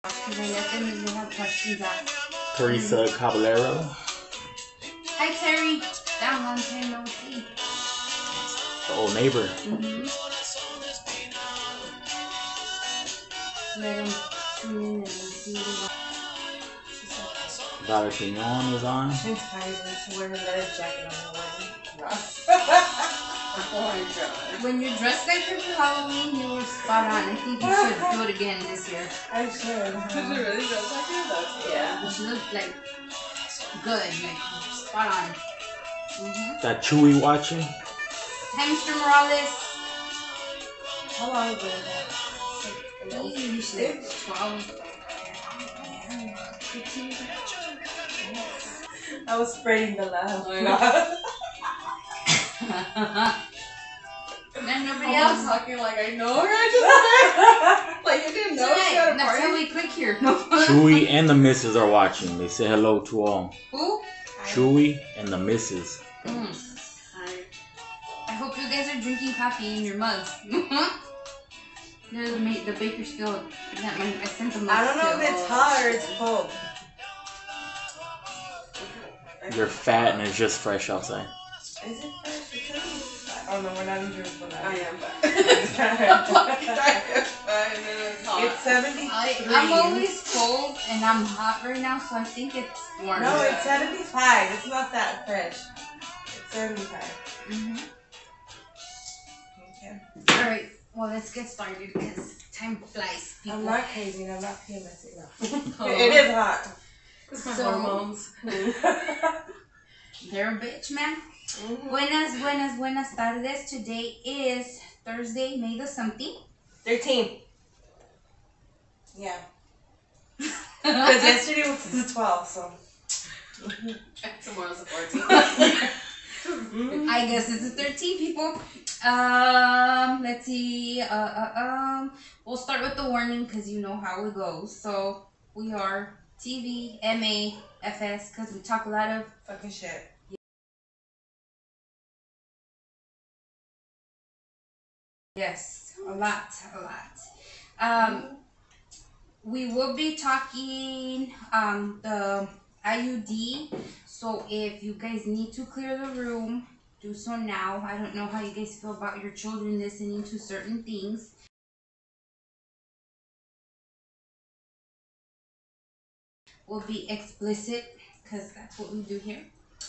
Because I let them if they have questions asked. Teresa Caballero. Hi, Terry. Down long time no see. The old neighbor. Let them tune in and see what Dollar Pignon is on. She's tired and she's wearing a leather jacket on her wedding. Oh my god. when you're dressed like her for Halloween, you were spot on. I think you should do it again this year. I should. Did you really dress like her? That's Yeah. You should look like good, like spot on. That Chewy watching. Hamster Morales. How long ago was that? Usually 12. I was spreading the love. And nobody I else. was talking like I know her. I just like you didn't know she had a That's how party. we quick here. No. Chewy and the missus are watching. They say hello to all. Who? Chewy and the missus. I hope you guys are drinking coffee in your mugs. There's the Bakersfield. I sent the mugs I don't know to. if it's hot or it's cold. You're fat and it's just fresh outside. Is it fresh? Oh no, we're not in Jerusalem. I am back. It's 73. I'm always cold and I'm hot right now, so I think it's warm. No, it's 75. It's not that fresh. It's 75. Okay. Alright, well, let's get started because time flies. People. I'm not crazy and I'm not PMSing now. It is hot. It's my So- hormones. They're a bitch, man. Buenas tardes. Today is Thursday, May the something. 13. Yeah. Because yesterday was the 12th, so. Tomorrow's the 14th. I guess it's the 13 people. Let's see. We'll start with the warning because you know how it goes. So we are TV, MA, FS because we talk a lot of Fucking shit. yes, a lot. We will be talking the IUD. So if you guys need to clear the room, do so now. I don't know how you guys feel about your children listening to certain things. Will be explicit because that's what we do here.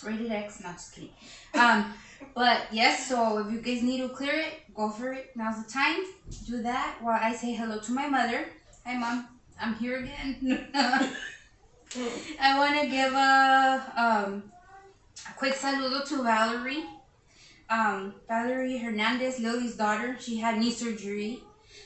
Rated X, not just kidding. But yes, so if you guys need to clear it, go for it. Now's the time. Do that while I say hello to my mother. Hi, Mom. I'm here again. I want to give a quick saludo to Valerie. Valerie Hernandez, Lily's daughter. She had knee surgery.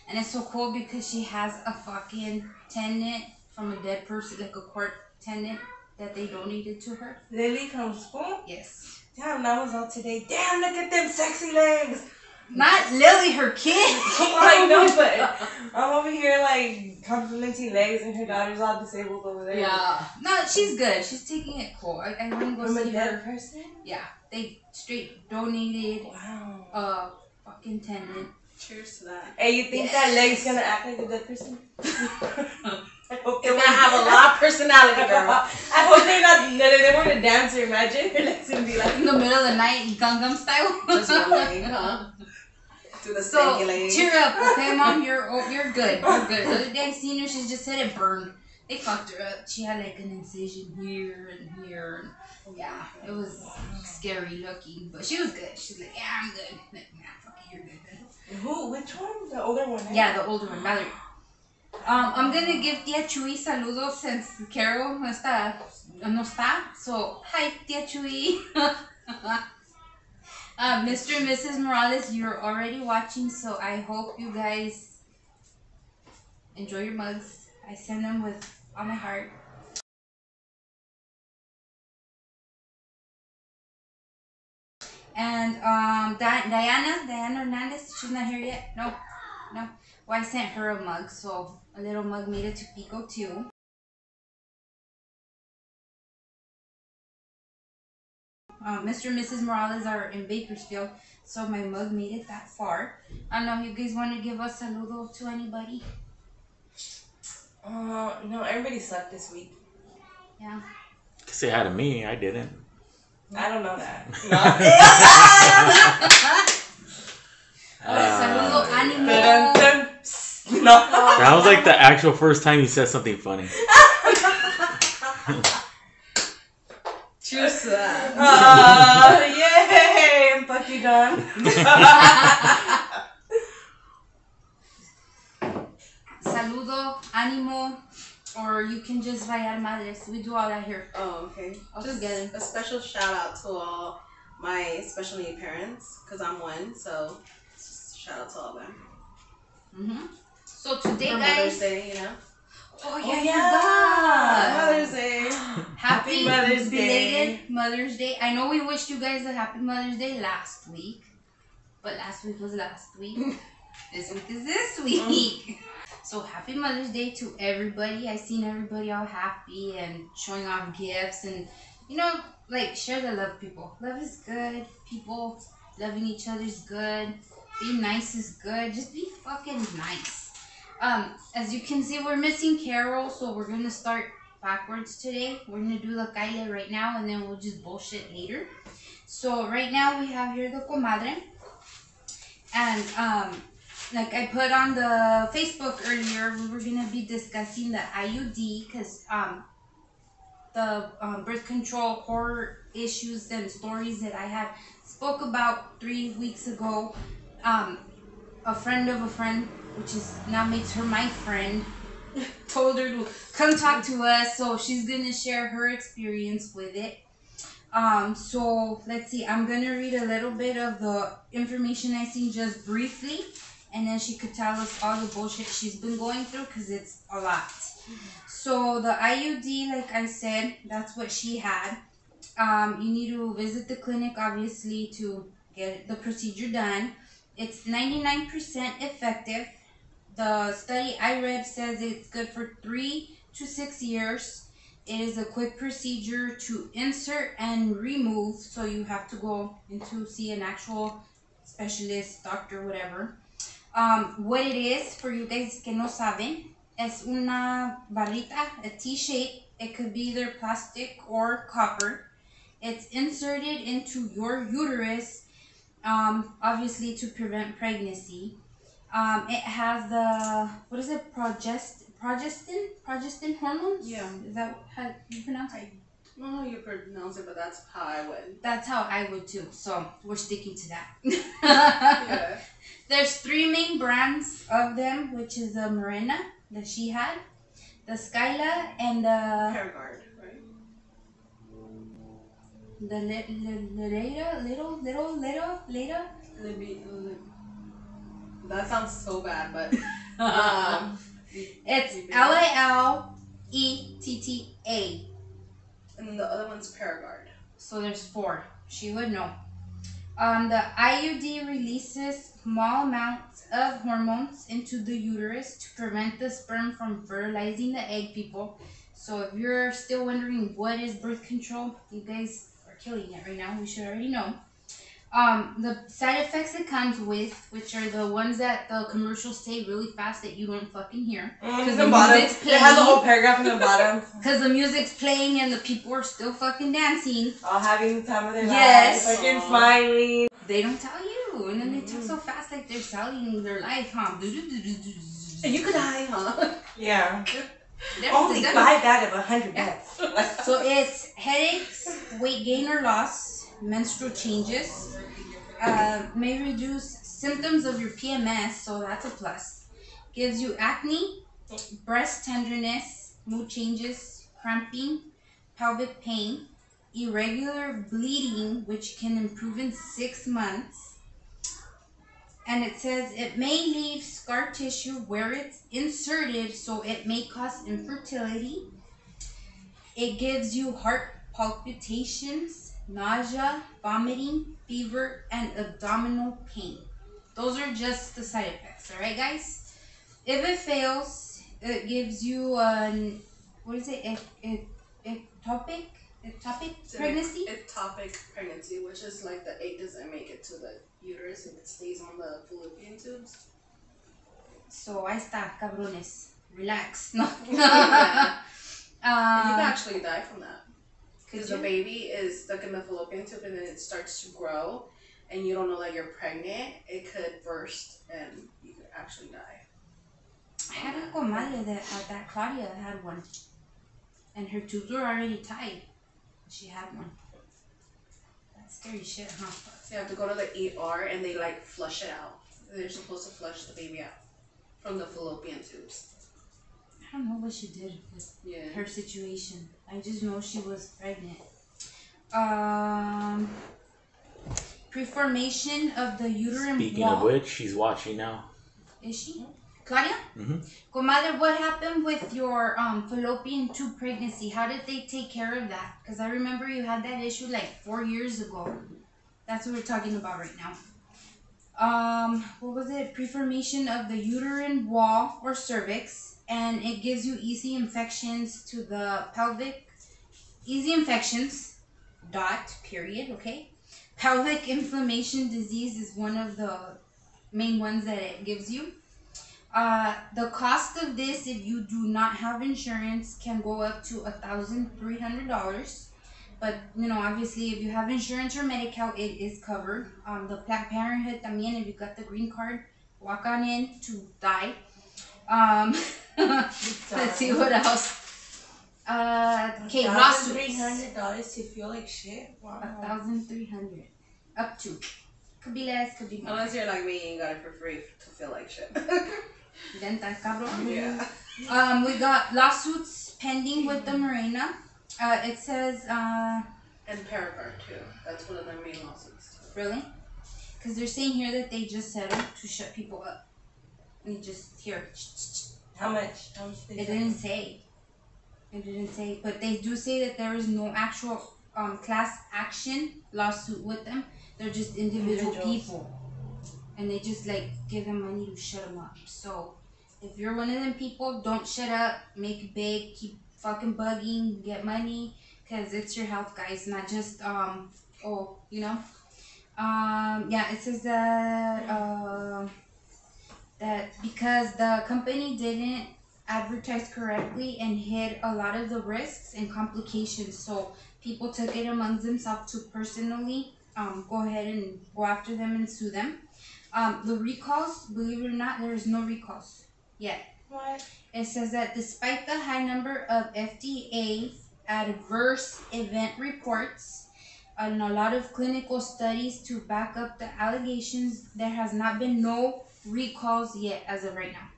And it's so cool because she has a fucking tendon from a dead person, like a quart tendon that they donated to her. Lily from school? Yes. Damn, that was all today. Damn, look at them sexy legs. Not Lily, her kid. I know, but I'm over here like complimenting legs and her daughter's all disabled over there. Yeah. No, she's good. She's taking it cool. I want to go From a see dead her. person? Yeah. They straight donated Wow. fucking tendon. Cheers to that. Hey, you think that leg's gonna act like a dead person? I hope It's gonna have a lot of personality, girl. I hope they weren't a dancer. Imagine her legs gonna be like In the middle of the night, Gangnam style. Just one leg, huh? Do the So stanky leg. cheer up, okay, Mom? You're good. You're good. The other day I seen her, she just said it burned. They fucked her up. She had like an incision here and here. And yeah, it was scary looking, but she was good. She's like, yeah, I'm good. Like, nah, fuck it, you're good. who? Which one? The older one? Right? Yeah, the older one, Valerie. I'm gonna give Tia Chuy saludos since Carol no está. So, hi, Tia Chuy. Mr. and Mrs. Morales, you're already watching, so I hope you guys enjoy your mugs. I send them with all my heart. And Diana Hernandez, she's not here yet. No. Well, I sent her a mug, so a little mug made it to Pico too. Mr. and Mrs. Morales are in Bakersfield, so my mug made it that far. I don't know if you guys want to give a saludo to anybody. No, everybody sucked this week. Yeah. Say hi to me. I didn't. I don't know that. Saludo, ánimo. No. That was like the actual first time you said something funny. Cheers to that. Yay! I'm fucking done. Saludo, ánimo, or you can just vayar madres. We do all that here. Oh, okay. All Just together. a special shout out to all my special need parents, because I'm one, so just shout out to all them. So today, For guys. Mother's Day, you know? Oh, Oh, yeah. Mother's Day. Happy Mother's Day. belated Mother's Day. I know we wished you guys a happy Mother's Day last week, but last week was last week. This week is this week. So happy Mother's Day to everybody. I seen everybody all happy and showing off gifts and, you know, like, share the love, people. Love is good. People loving each other is good. Being nice is good. Just be fucking nice. As you can see, we're missing Carol, so we're gonna start backwards today. We're gonna do the Kaile right now, and then we'll just bullshit later. So right now we have here the comadre, and like I put on the Facebook earlier, we were gonna be discussing the IUD because the birth control horror issues and stories that I had spoke about 3 weeks ago. A friend of a friend, which is now makes her my friend, told her to come talk to us, so she's gonna share her experience with it. So let's see, I'm gonna read a little bit of the information I seen just briefly, and then she could tell us all the bullshit she's been going through, because it's a lot. So the IUD, like I said, that's what she had. You need to visit the clinic, obviously, to get the procedure done. It's 99% effective. The study I read says it's good for 3 to 6 years. It is a quick procedure to insert and remove, so you have to go into see an actual specialist, doctor, whatever. What it is, for you guys que no saben, es una barrita, a T-shape. It could be either plastic or copper. It's inserted into your uterus, obviously to prevent pregnancy. It has the, what is it, progestin hormones? Yeah. Is that how you pronounce it? I don't know how you pronounce it, but that's how I would. That's how I would too, so we're sticking to that. Yeah. There's 3 main brands of them, which is the Morena that she had, the Skyla, and the Paragard, right? the Leda. That sounds so bad, but It's Liletta. and the other one's Paragard. So there's 4. She would know. The IUD releases small amounts of hormones into the uterus to prevent the sperm from fertilizing the egg, people. So if you're still wondering what is birth control, you guys are killing it right now. We should already know. The side effects it comes with, which are the ones that the commercials say really fast that you don't fucking hear. Because the bottom, it has a whole paragraph in the bottom. Because the music's playing and the people are still fucking dancing. All having the time of their Yes. life. Fucking smiling. They don't tell you. And then they talk so fast like they're selling their life, huh? And you could die, huh? Yeah. There's Only the- 5 out of 100 deaths. So it's headaches, weight gain or loss, menstrual changes, may reduce symptoms of your PMS, so that's a plus. Gives you acne, breast tenderness, mood changes, cramping, pelvic pain, irregular bleeding, which can improve in 6 months. And it says it may leave scar tissue where it's inserted, so it may cause infertility. It gives you heart palpitations, nausea, vomiting, fever, and abdominal pain. Those are just the side effects, alright guys? If it fails, it gives you an, what is it, ectopic pregnancy? Ectopic pregnancy, which is like the egg doesn't make it to the uterus and it stays on the fallopian tubes. So ahí está, cabrones. relax. No. Yeah. And you can um, actually die from that. Because the baby is stuck in the fallopian tube and then it starts to grow and you don't know that you're pregnant, it could burst and you could actually die. I had a comadre that Claudia had one, and her tubes were already tied. She had one. That's scary shit, huh? So you have to go to the ER and they like flush it out. They're supposed to flush the baby out from the fallopian tubes. I don't know what she did with her situation. I just know she was pregnant. Preformation of the uterine Speaking wall. of which, she's watching now. Is she? Claudia? Mm-hmm. Comadre, what happened with your fallopian tube pregnancy? How did they take care of that? Because I remember you had that issue like 4 years ago. That's what we're talking about right now. What was it? Preformation of the uterine wall or cervix, and it gives you easy infections to the pelvic. Easy infections. Period. Okay. Pelvic inflammation disease is one of the main ones that it gives you. The cost of this, if you do not have insurance, can go up to $1,300. But, you know, obviously, if you have insurance or Medi-Cal, it is covered. The Planned Parenthood, también, if you got the green card, walk on in to die. Let's see what else. Okay, lawsuits. $1,300 to feel like shit? Wow. 1,300. Up to. Could be less, could be more. Unless you're like me and you got it for free to feel like shit. Then that's cabrón. Yeah. We got lawsuits pending with the marina. It says, And Paragard too. That's one of their main lawsuits too. really? Because they're saying here that they just settled to shut people up. And just here. How much? It didn't say. It didn't say. But they do say that there is no actual class action lawsuit with them. They're just individual people. And they just like give them money to shut them up. So if you're one of them people, don't shut up. Make it big. Keep fucking bugging. Get money. Because it's your health, guys. Not just, you know. Yeah, it says that, that because the company didn't advertise correctly and hid a lot of the risks and complications. So people took it amongst themselves to personally go ahead and go after them and sue them. The recalls, believe it or not, there is no recalls yet. What? It says that despite the high number of FDA adverse event reports and a lot of clinical studies to back up the allegations, there has not been no recalls yet as of right now.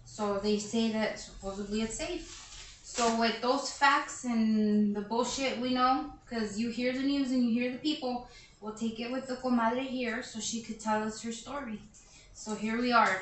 So they say that supposedly it's safe. So with those facts and the bullshit we know, because you hear the news and you hear the people, we'll take it with the comadre here so she could tell us her story. So here we are.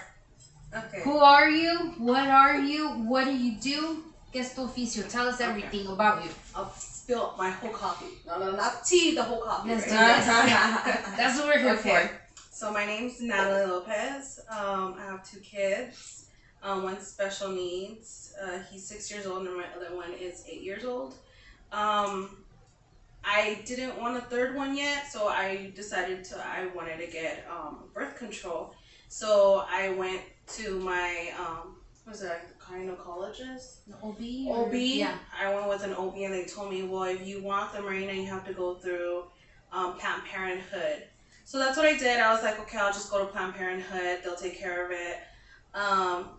Okay. Who are you? What are you? What do you do? ¿Qué es tu oficio? Tell us everything about you. I'll spill my whole coffee. No, not tea, the whole coffee. Let's do right? this. That's what we're here for. So my name's Natalie Lopez. I have 2 kids. One's special needs. He's 6 years old and my other one is 8 years old. I didn't want a third one yet, so I decided I wanted to get birth control. So I went to my, what was it, like the gynecologist? The OB? OB? Yeah. I went with an OB and they told me, well, if you want the marina, you have to go through Planned Parenthood. So that's what I did. I was like, okay, I'll just go to Planned Parenthood. They'll take care of it.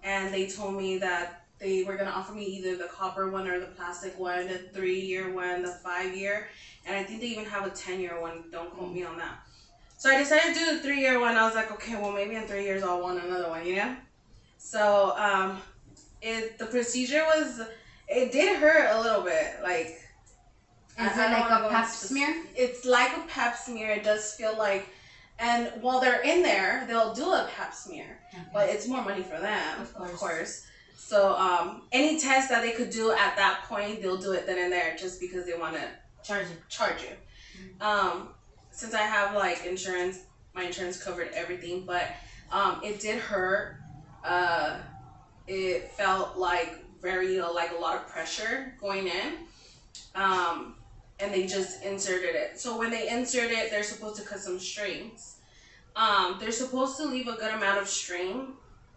And they told me that they were going to offer me either the copper one or the plastic one, the 3-year one, the 5-year. And I think they even have a 10-year one. Don't quote me on that. So I decided to do the 3-year one. I was like, okay, well, maybe in 3 years I'll want another one, you know? So the procedure it did hurt a little bit. Like, Is it like a pap smear? It's like a pap smear. It does feel like, and while they're in there, they'll do a pap smear. Okay. But it's more money for them, of course. So any test that they could do at that point, they'll do it then and there just because they want to charge you. Mm-hmm. Since I have like insurance, my insurance covered everything, but it did hurt. It felt like like a lot of pressure going in. And they just inserted it. So when they insert it, they're supposed to cut some strings. They're supposed to leave a good amount of string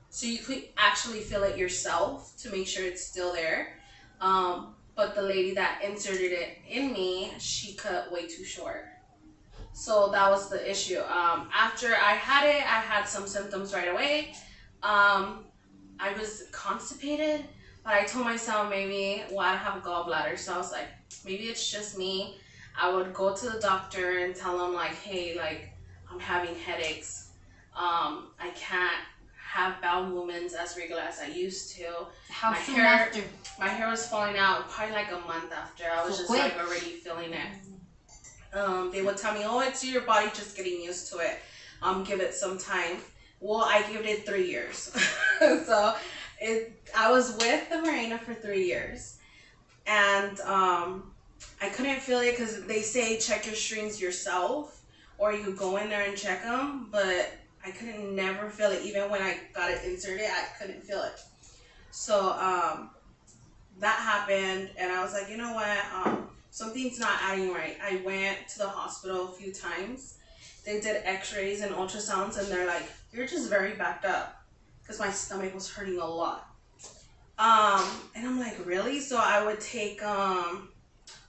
so you could actually feel it yourself to make sure it's still there. But the lady that inserted it in me, she cut way too short. So that was the issue. After I had it, I had some symptoms right away. I was constipated, but I told myself maybe, well, I have a gallbladder, so I was like, maybe it's just me. I would go to the doctor and tell him like, hey, like I'm having headaches. I can't have bowel movements as regular as I used to. How soon after? My hair was falling out probably like a month after. I was just like already feeling it. They would tell me, oh, it's your body just getting used to it. Give it some time. Well, I gave it 3 years. So I was with the Marina for 3 years. And I couldn't feel it because they say check your streams yourself, or you could go in there and check them, but I couldn't never feel it. Even when I got it inserted, I couldn't feel it. So that happened, and I was like, you know what? Something's not adding right. I went to the hospital a few times. They did x-rays and ultrasounds, and they're like, you're just very backed up, because my stomach was hurting a lot. And I'm like, really? So I would take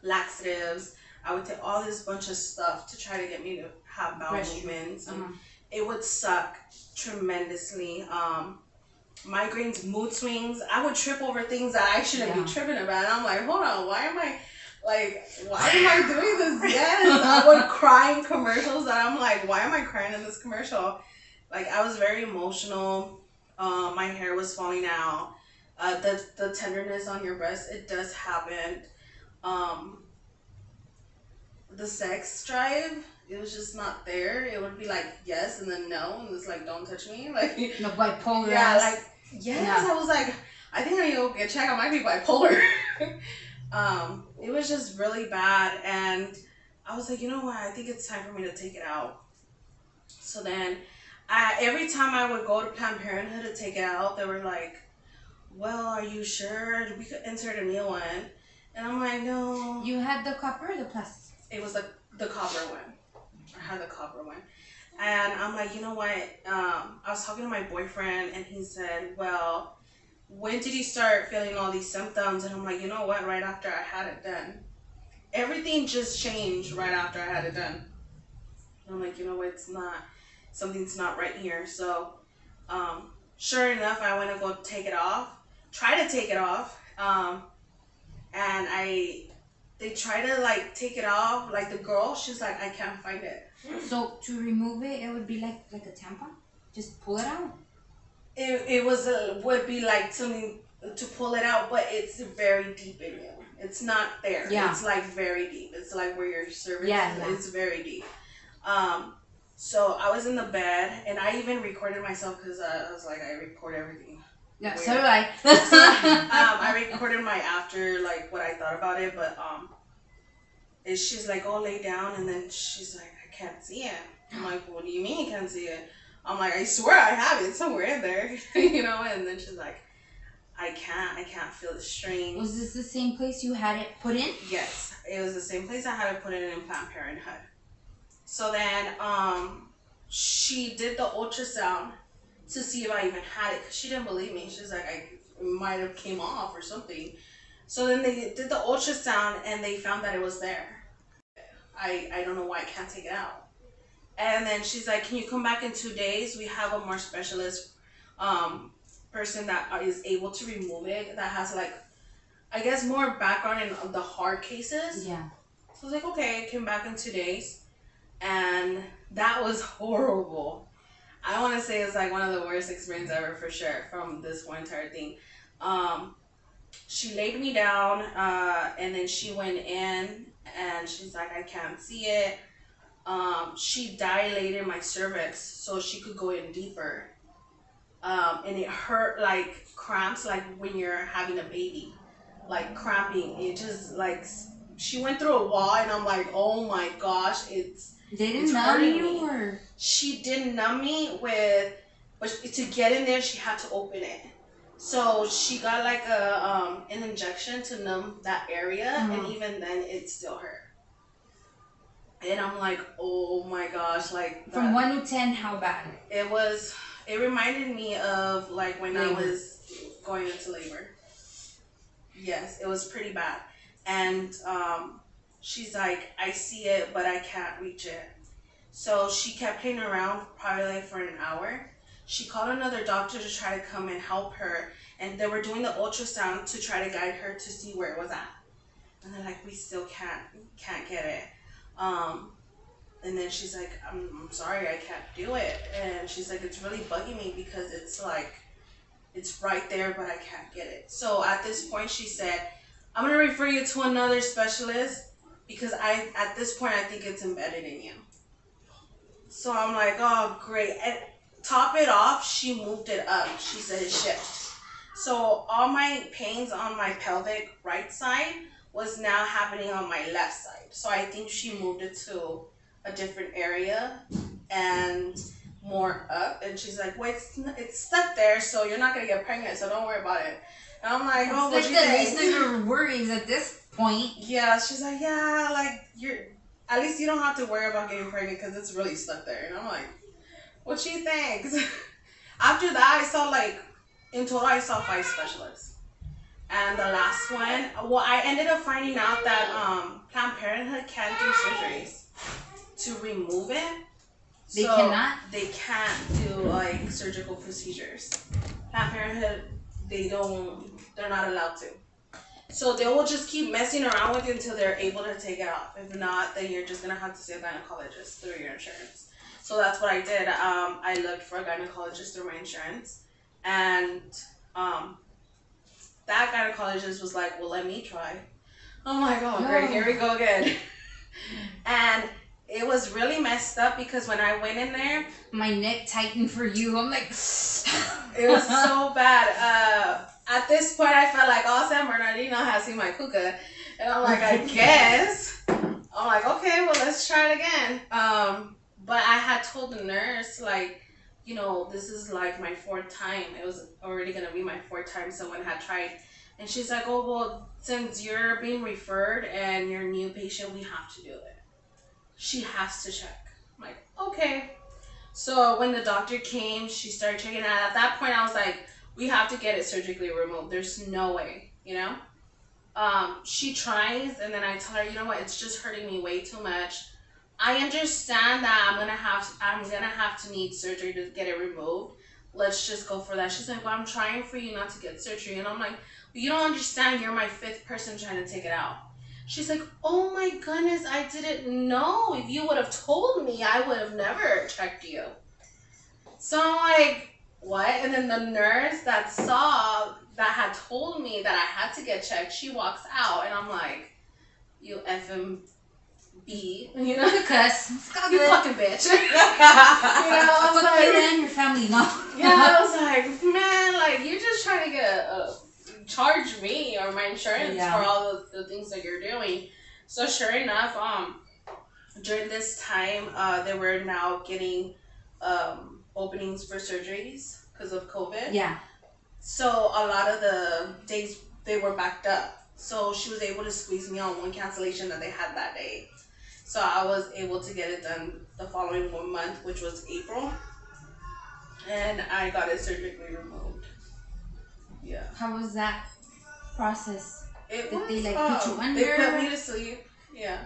laxatives. I would take all this bunch of stuff to try to get me to have bowel movements. And it would suck tremendously. Migraines, mood swings. I would trip over things that I shouldn't be tripping about. And I'm like, hold on, why am I doing this? Yes, I would cry in commercials that I'm like, why am I crying in this commercial? Like, I was very emotional. My hair was falling out. The tenderness on your breast, it does happen. The sex drive, it was just not there. It would be like yes and then no, and it's like don't touch me, like no bipolar. Yeah, like yes. I was like, I think I need to go get checked. I might be bipolar. It was just really bad, and I was like, you know what? I think it's time for me to take it out. So then, every time I would go to Planned Parenthood to take it out, they were like, well, are you sure? We could insert a new one. And I'm like, no. You had the copper or the plastic? It was the copper one. I had the copper one. And I'm like, you know what? I was talking to my boyfriend, and he said, well, when did you start feeling all these symptoms? And I'm like, you know what? Right after I had it done. Everything just changed right after I had it done. And I'm like, you know what? Something's not right here. So, sure enough, I went to go take it off. Try to take it off. And they try to like take it off. Like the girl, she's like, I can't find it. So to remove it, it would be like a tampon? Just pull it out? It would be like something to pull it out, but it's very deep in you. It's not there. Yeah. It's like very deep. It's like where your cervix is. It's very deep. So I was in the bed, and I even recorded myself because I was like, I record everything. Yeah, so do I. I recorded my after, like what I thought about it, but she's like, oh, lay down, and then she's like, I can't see it. I'm like, what do you mean you can't see it? I'm like, I swear I have it somewhere in there, you know. And then she's like, I can't feel the string. Was this the same place you had it put in? Yes, it was the same place I had it put in Planned Parenthood. So then, she did the ultrasound to see if I even had it, because she didn't believe me. She's like, I might have came off or something. So then they did the ultrasound, and they found that it was there. I don't know why I can't take it out. And then she's like, can you come back in 2 days? We have a more specialist person that is able to remove it, that has like, I guess, more background in the hard cases. Yeah. So I was like, okay. I came back in 2 days, and that was horrible. I want to say it's like one of the worst experiences ever, for sure, from this whole entire thing. She laid me down, and then she went in, and she's like, I can't see it. She dilated my cervix so she could go in deeper. And it hurt like cramps, like when you're having a baby, like cramping. It just like, she went through a wall, and I'm like, oh my gosh, they didn't numb you, or? She did numb me but to get in there, she had to open it. So she got like an injection to numb that area, and even then, it still hurt. And I'm like, oh my gosh, like. From 1 to 10, how bad? It was It reminded me of like when I Labor. was going into labor. Yes, it was pretty bad. And she's like, I see it, but I can't reach it. So she kept playing around probably like for an hour. She called another doctor to try to come and help her. And they were doing the ultrasound to try to guide her to see where it was at. And they're like, we still can't get it. Um, and then she's like, I'm sorry, I can't do it. And she's like, it's really bugging me because it's like, it's right there, but I can't get it. So at this point, she said, I'm going to refer you to another specialist because at this point, I think it's embedded in you. So I'm like, oh, great. And top it off, she moved it up. She said it shift. So all my pains on my pelvic right side was now happening on my left side. So I think she moved it to a different area and more up. And she's like, well, it's stuck there, so you're not going to get pregnant, so don't worry about it. And I'm like, oh, what It's you like the think? least of your worries at this point. Yeah, she's like, yeah, like, at least you don't have to worry about getting pregnant because it's really stuck there. And I'm like, what she thinks? After that, I saw in total, I saw 5 specialists. And the last one, well, I ended up finding out that Planned Parenthood can't do surgeries to remove it. They cannot? They can't do like surgical procedures. Planned Parenthood, they're not allowed to. So they will just keep messing around with you until they're able to take it off. If not, then you're just gonna have to see a gynecologist through your insurance. So that's what I did. I looked for a gynecologist through my insurance, and that gynecologist was like, "Well, let me try." I'm like, "Oh, great, here we go again." And it was really messed up because when I went in there, My neck tightened for you. I'm like, it was so bad. At this point, I felt like, oh, San Bernardino has seen my kuka. And I'm like, I guess. I'm like, okay, well, let's try it again. But I had told the nurse, like, this is like my 4th time. It was already going to be my 4th time someone had tried. And she's like, oh, well, since you're being referred and you're a new patient, we have to do it. She has to check. I'm like, okay. So when the doctor came, she started checking it out. At that point, I was like, we have to get it surgically removed. There's no way, She tries, and then I tell her, you know what? It's just hurting me way too much. I understand that I'm gonna have to need surgery to get it removed. Let's just go for that. She's like, well, I'm trying for you not to get surgery, and I'm like, well, you don't understand. You're my 5th person trying to take it out. She's like, oh my goodness, I didn't know. If you would have told me, I would have never checked you. So I'm like, what? And then the nurse that had told me that I had to get checked, she walks out, and I'm like, you effing B, you cuss. you fucking bitch. I was Fuck like, you and your family, no. yeah, I was like, man, like, you're just trying to get charge me or my insurance for all the things that you're doing. So sure enough, during this time, they were now getting openings for surgeries because of COVID. Yeah. So a lot of the days they were backed up. So she was able to squeeze me on one cancellation that they had that day. So I was able to get it done the following 1 month, which was April. And I got it surgically removed. Yeah. How was that process? It Did was, they put you under? They put me to sleep. Yeah.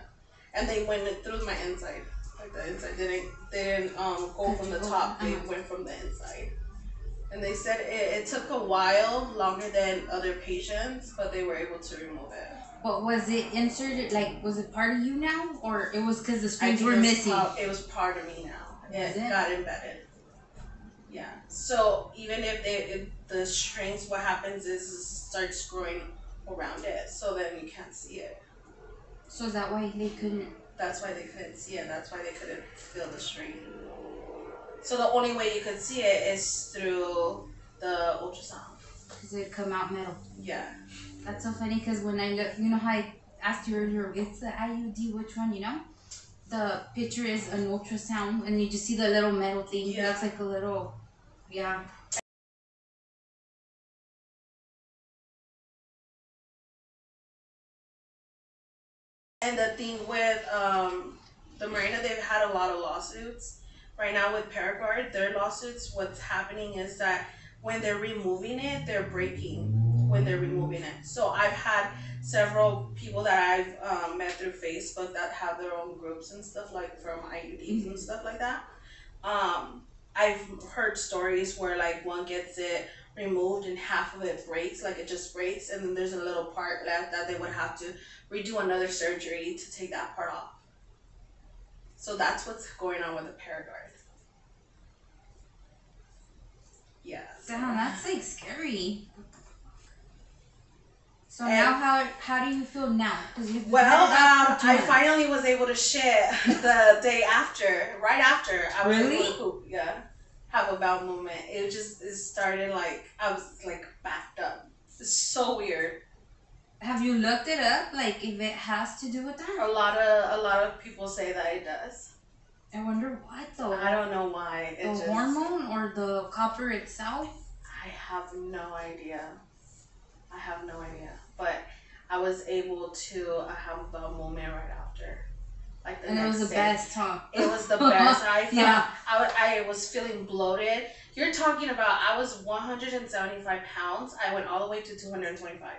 And they went through my inside. Like the inside. They didn't go from the top. They went from the inside. And they said it took a while, longer than other patients, but they were able to remove it. But was it inserted, was it part of you now? Or it was because the screens were missing? It was part of me now. It got embedded. Yeah. So even if the strings, what happens is it starts screwing around it, so then you can't see it. So is that why they couldn't? That's why they couldn't see it. That's why they couldn't feel the string. So the only way you could see it is through the ultrasound. Because it come out metal. Yeah. That's so funny because when I look, you know how I asked you earlier, it's the IUD, which one, The picture is an ultrasound and you just see the little metal thing. Yeah. It looks like a little, yeah. And the thing with the marina, they've had a lot of lawsuits right now with Paraguard, their lawsuits, what's happening is that when they're removing it, they're breaking when they're removing it. So I've had several people that I've met through Facebook that have their own groups and stuff like from IUDs and stuff like that. Um, I've heard stories where like one gets it removed and half of it breaks, like it just breaks, and then there's a little part left that they would have to redo another surgery to take that part off. So that's what's going on with the Paraguard. Yeah. Damn, that's like scary. So And- now, how do you feel now? Because you've Well, had it for 2 I months. finally was able to shit the day after, right after I was Really? able to poop. Yeah, have a bowel movement. It started like I was like backed up. It's so weird. Have you looked it up? Like if it has to do with A that? lot of people say that it does. I wonder what though. I don't know why. The hormone or the copper itself? I have no idea. I have no idea. But I was able to have a bowel movement right after. Like the And it next was the day. best, huh? It was the best. I felt, Yeah. I was feeling bloated. You're talking about I was 175 pounds. I went all the way to 225.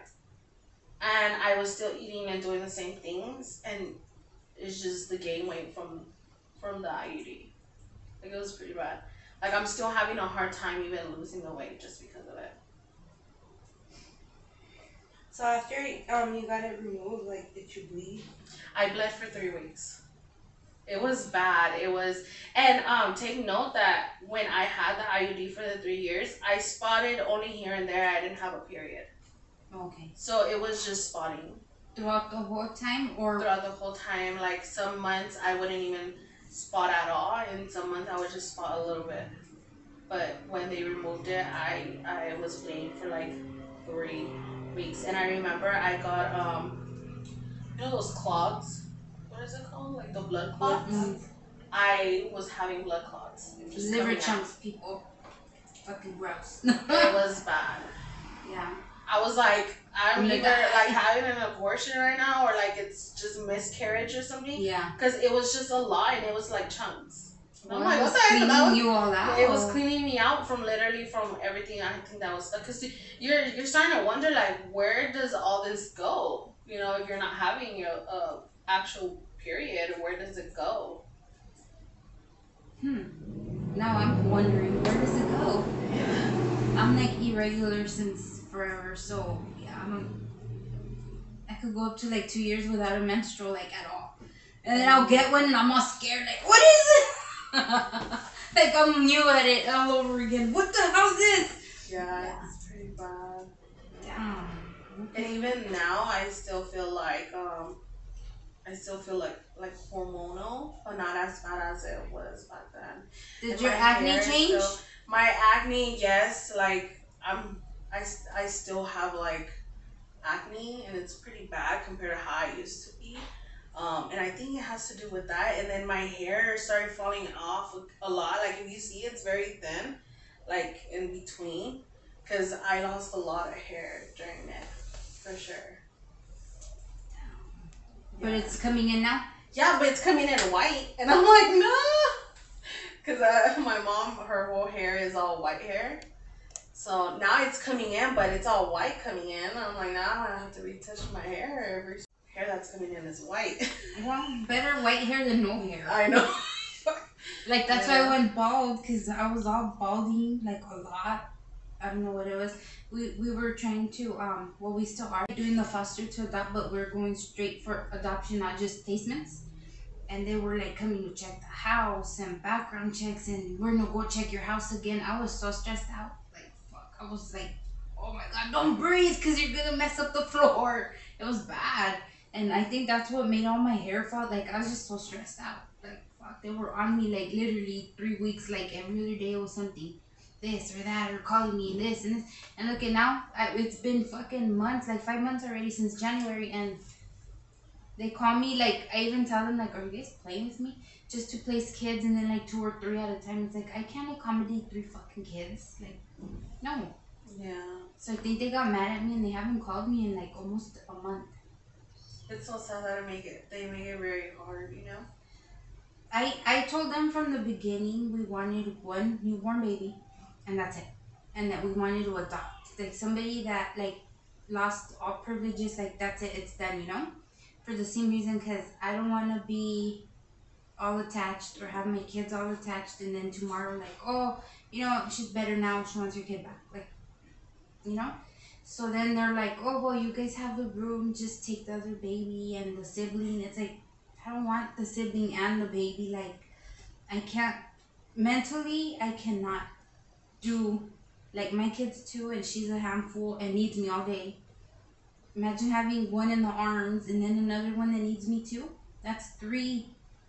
And I was still eating and doing the same things. And it's just the gain weight from the IUD. Like it was pretty bad. Like I'm still having a hard time even losing the weight just because of it. So after you got it removed, like did you bleed? I bled for 3 weeks. It was bad. It was, and take note that when I had the IUD for the 3 years, I spotted only here and there. I didn't have a period, Okay. so it was just spotting Throughout the whole time, or throughout the whole time. Like some months I wouldn't even spot at all, and some months I would just spot a little bit. But when they removed it, I was bleeding for like 3 weeks, and I remember I got you know those clogs. What is it called? Like the blood clots. Mm. I was having blood clots. It was just liver coming out. chunks, people. Fucking gross. It was bad. Yeah. I was like, I'm Oh my either God. like having an abortion right now, or like it's just miscarriage or something. Yeah. Cause it was just a lot, and it was like chunks. And I'm Well, like, it what was the heck? cleaning That was, you all out. it was cleaning me out from literally from everything. I think that was stuck. Cause you're starting to wonder like, where does all this go? You know, if you're not having your actual period, where does it go? Now I'm wondering, where does it go? I'm like irregular since forever, so yeah, I could go up to like 2 years without a menstrual like at all. And then I'll get one and I'm all scared, like, what is it? Like I'm new at it all over again. What the hell's this? Yeah, it's pretty bad. Damn. And even now, I still feel like hormonal, but not as bad as it was back then. Did And your my acne hair is change? my acne, yes. Like I still have like acne, and it's pretty bad compared to how I used to be. And I think it has to do with that. And then my hair started falling off a lot. Like if you see, it's very thin, like in between, because I lost a lot of hair during it, for sure. But it's coming in now? Yeah, but it's coming in white, and I'm like, no, because my mom, her whole hair is all white hair, so now it's coming in, but it's all white coming in. I'm like, now I have to retouch my hair. Every hair that's coming in is white. Well, better white hair than no hair. I know. Like, that's Yeah. why I went bald, because I was all balding, like, a lot. I don't know what it was. We were trying to, we still are doing the foster to adopt, but we're going straight for adoption, not just placements. And they were, like, coming to check the house and background checks, and we're gonna go check your house again. I was so stressed out. Like, fuck. I was like, oh my God, don't breathe, because you're gonna mess up the floor. It was bad. And I think that's what made all my hair fall. Like, I was just so stressed out. Like, fuck, they were on me, like, literally 3 weeks, like, every other day was something. This or that, or calling me this and this. And look at now, it's been fucking months, like 5 months already since January, and they call me, like, I even tell them, like, are you guys playing with me? Just to place kids, and then, like, 2 or 3 at a time. It's like, I can't accommodate 3 fucking kids. Like, no. Yeah, So I think they got mad at me, and they haven't called me in, like, almost a month. it's so sad that they make it very hard, you know. I told them from the beginning we wanted one newborn baby, and that's it, and that we wanted to adopt like somebody that like lost all privileges. Like that's it, it's done. For the same reason, because I don't want to be all attached or have my kids all attached, and then tomorrow like, oh, she's better now. She wants her kid back. Like, you know. So then they're like, oh well, you guys have the room. Just take the other baby and the sibling. It's like I don't want the sibling and the baby. Like I can't mentally. I cannot do like my kids too, and she's a handful and needs me all day. Imagine having one in the arms and then another one that needs me too. That's three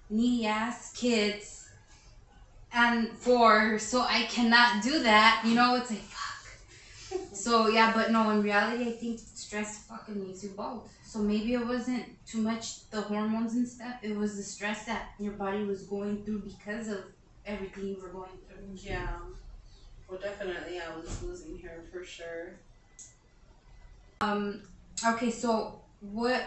needy ass kids and four. So I cannot do that. It's like fuck. So yeah, but no, in reality I think stress fucking makes you bald. So maybe it wasn't too much the hormones and stuff. It was the stress that your body was going through because of everything you were going through. Yeah. Well, definitely I was losing hair for sure. Okay, so what,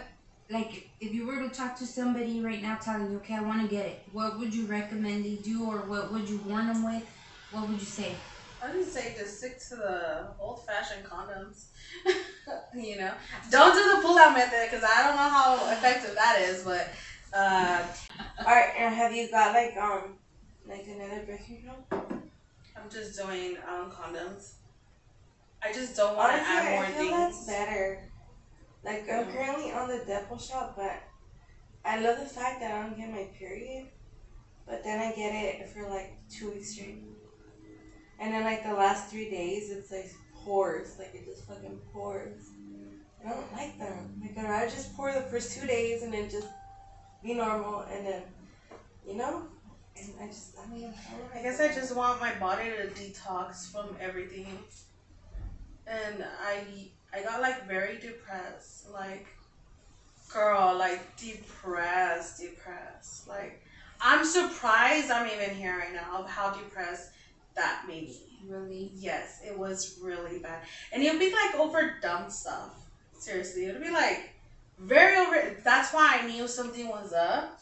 like, if you were to talk to somebody right now telling you, okay, I want to get it, what would you recommend they do, or what would you warn them with? What would you say? I would say just stick to the old-fashioned condoms. Don't do the pull-out method because I don't know how effective that is. But Alright, and have you got like another birth control? I'm just doing condoms. I just don't want to add more I feel things. that's better. Like I'm currently on the Depo shot, but I love the fact that I don't get my period, but then I get it for like 2 weeks straight. And then like the last 3 days, it's like pours. Like it just fucking pours. I don't like them. Like I'd rather just pour the first 2 days and then just be normal, and then And I don't know. I guess I just want my body to detox from everything. And I got like very depressed. Like, girl, like depressed. Like, I'm surprised I'm even here right now of how depressed that made me. Really? Yes, it was really bad. And it would be like over dumb stuff. Seriously, it would be like very over. That's why I knew something was up.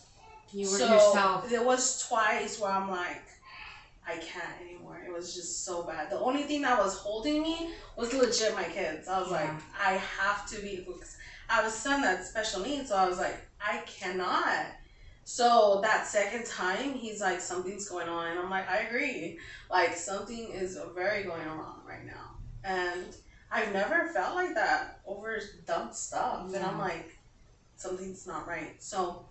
You were yourself. There was twice where I'm like, I can't anymore. It was just so bad. The only thing that was holding me was legit my kids. I was like, I have to be. I have a son that's special needs, so I was like, I cannot. So that second time, he's like, something's going on. And I'm like, I agree. Like, something is very going on right now. And I've never felt like that over dumb stuff. Yeah. And I'm like, something's not right. So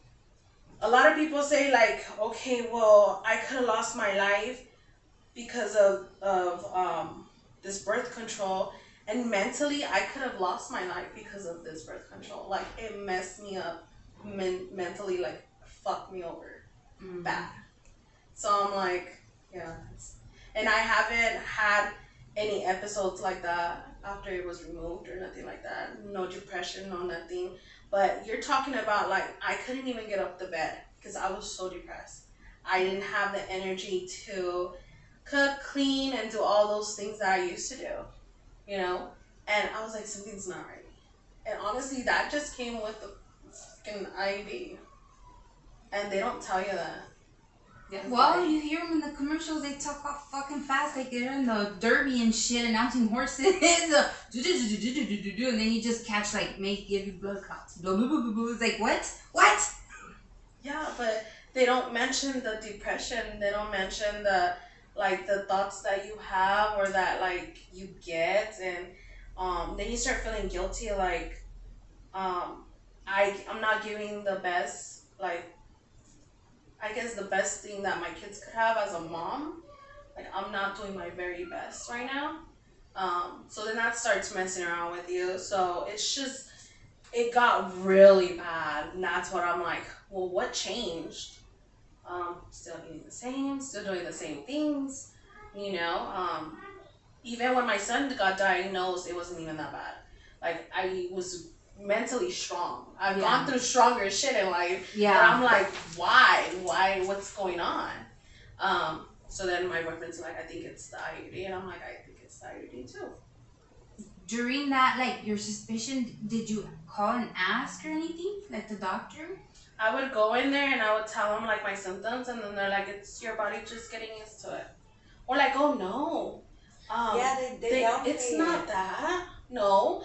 a lot of people say like, okay, well, I could have lost my life because of this birth control. And mentally, I could have lost my life because of this birth control. Like, it messed me up mentally, like, fucked me over bad. So I'm like, yeah. And I haven't had any episodes like that after it was removed or nothing like that. No depression, no nothing. But you're talking about, like, I couldn't even get up the bed because I was so depressed. I didn't have the energy to cook, clean, and do all those things that I used to do, And I was like, something's not right. And honestly, that just came with the fucking IUD. And they don't tell you that. Yeah. Well, you hear them in the commercials, they talk all fucking fast, like they're in the derby and shit, announcing horses, and then you just catch, like, may give you blood clots. Blah, blah, blah, blah, blah. It's like, what? Yeah, but they don't mention the depression. They don't mention the thoughts that you have or that, like, you get. And then you start feeling guilty, like, I'm not giving the best, like, I guess the best thing that my kids could have as a mom. Like, I'm not doing my very best right now. So then that starts messing around with you. So it's just, it got really bad. And that's what I'm like, well, what changed? Still eating the same, still doing the same things, Even when my son got diagnosed, it wasn't even that bad. Like, I was mentally strong. I've gone through stronger shit in life. Yeah. And I'm like, why? What's going on? So then my boyfriend's like, I think it's the IUD. And I'm like, I think it's the IUD too. During that, like, your suspicion, did you call and ask or anything? Like, the doctor? I would go in there and I would tell them like my symptoms, and then they're like, "It's your body just getting used to it," or like, "Oh no, Yeah, they downplay it's not it. that. No,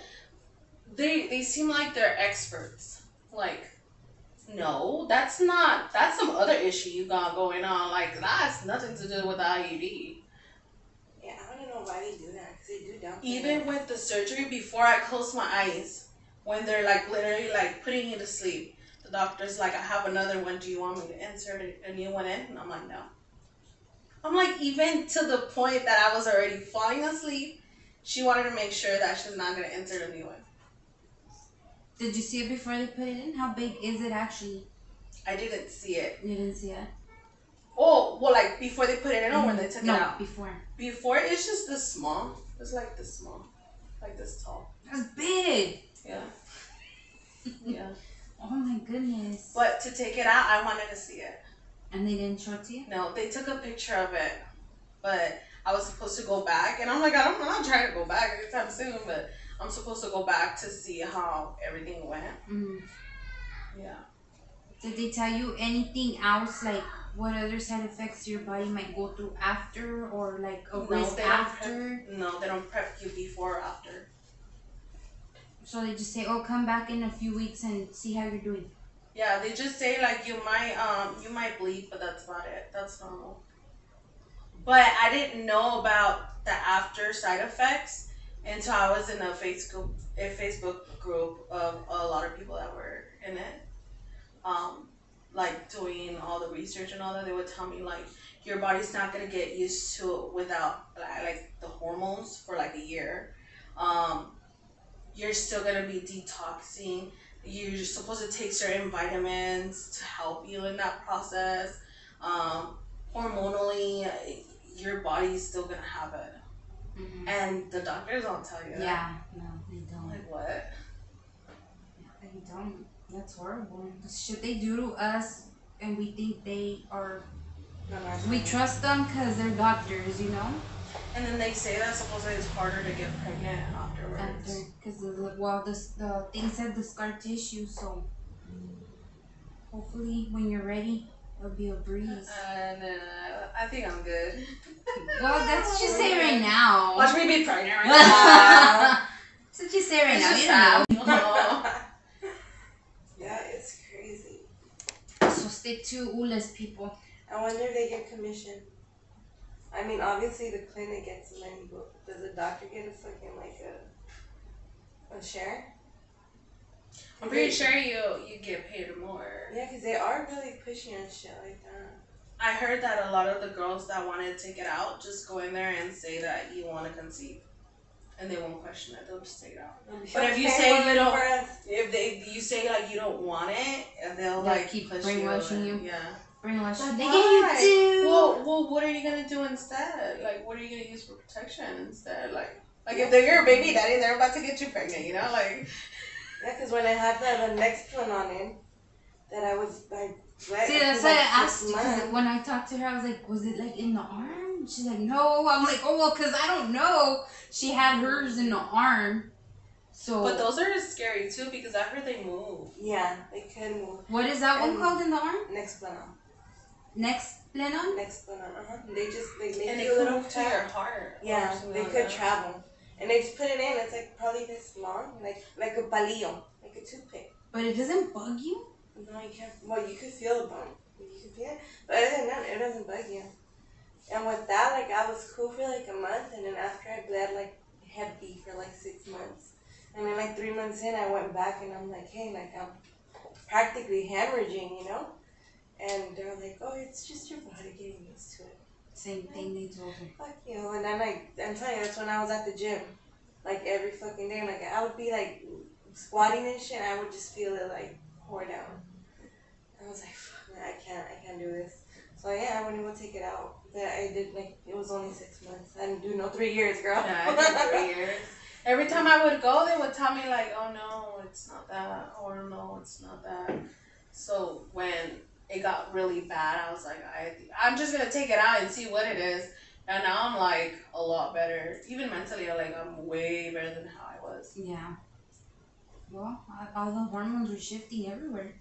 they seem like they're experts. Like, no, that's not. That's some other issue you got going on. Like, that has nothing to do with the IUD." Yeah, I don't know why they do that, because they do downplay Even it. with the surgery, before I close my eyes, when they're like literally like putting you to sleep, the doctor's like, "I have another one. Do you want me to insert a new one in?" And I'm like, "No." I'm like, even to the point that I was already falling asleep, she wanted to make sure that she's not gonna insert a new one. Did you see it before they put it in? How big is it actually? I didn't see it. You didn't see it? Oh, well, like before they put it in or when they took No, it out? before. Before, it's just this small. It's like this small. Like this tall. That's big. Yeah. Yeah. Oh my goodness. But to take it out, I wanted to see it. And they didn't show it to you? No, they took a picture of it, but I was supposed to go back, and I'm like, I'm not trying to go back anytime soon, but I'm supposed to go back to see how everything went. Mm. Yeah. Did they tell you anything else, like what other side effects your body might go through after, or like a risk they after? No, they don't prep you before or after. So they just say, "Oh, come back in a few weeks and see how you're doing." Yeah, they just say like you might bleed, but that's about it. That's normal. But I didn't know about the after side effects until I was in a Facebook group of a lot of people that were in it. Like doing all the research and all that, they would tell me like your body's not gonna get used to it without like the hormones for like a year. You're still gonna be detoxing. You're supposed to take certain vitamins to help you in that process. Hormonally, your body's still gonna have it, and the doctors don't tell you that. Yeah, no, they don't. Like what? They don't. That's horrible. The shit they do to us, and we think they are. We trust them because they're doctors, you know. And then they say that supposedly it's harder to get pregnant afterwards. Because the thing said the scar tissue, so hopefully when you're ready, it'll be a breeze. And I think I'm good. Well, that's what you say right now. Watch me be pregnant right now. That's what you say right now. It's You just don't know. sad. Yeah, it's crazy. So stick to ULA's people. I wonder if they get commission. I mean, obviously the clinic gets money, but does the doctor get a fucking like a share? I'm pretty sure you get paid more. Yeah, because they are really pushing on shit like that. I heard that a lot of the girls that wanted to take it out just go in there and say that you want to conceive, and they won't question it. They'll just take it out. But if you say you don't, you say like you don't want it, and they'll like keep push brainwashing you. Yeah. Brainwash. Like, They why? get you too. Well, what are you gonna do instead? Like, what are you gonna use for protection instead? Like if they're your baby daddy, they're about to get you pregnant. You know, like. Yeah, because when I had the next one on in, that I was like. See, that's why I asked you. Because when I talked to her, I was like, "Was it like in the arm?" She's like, "No." I'm like, "Oh well, because I don't know." She had hers in the arm. So. But those are scary too because I heard they move. Yeah, they can move. What is that one called in the arm? Next planon. Next planon? Next planon. They just make and you a little to your heart. Yeah, they could travel. And they just put it in. It's like probably this long, like a palillo, like a toothpick. But it doesn't bug you? No, you can't. Well, you could feel the bump. You could feel it. But other than that, it doesn't bug you. And with that, like, I was cool for like a month. And then after I bled like heavy for like 6 months. And then like 3 months in, I went back and I'm like, hey, like, I'm practically hemorrhaging, you know? And they're like, oh, it's just your body getting used to it. Same thing they told her. Fuck you. And then I'm telling you, that's when I was at the gym. Like every fucking day. Like I would be like squatting and shit, and I would just feel it like pour down. I was like, fuck, man, I can't do this. So yeah, I wouldn't even take it out. But I did, like, it was only 6 months. I didn't do no 3 years, girl. Yeah, I did 3 years. Every time I would go, they would tell me like, oh no, it's not that, or no, it's not that. So when it got really bad, I was like, I'm just gonna take it out and see what it is. And now I'm like a lot better. Even mentally, I'm way better than how I was. Yeah. Well, all the hormones were shifting everywhere.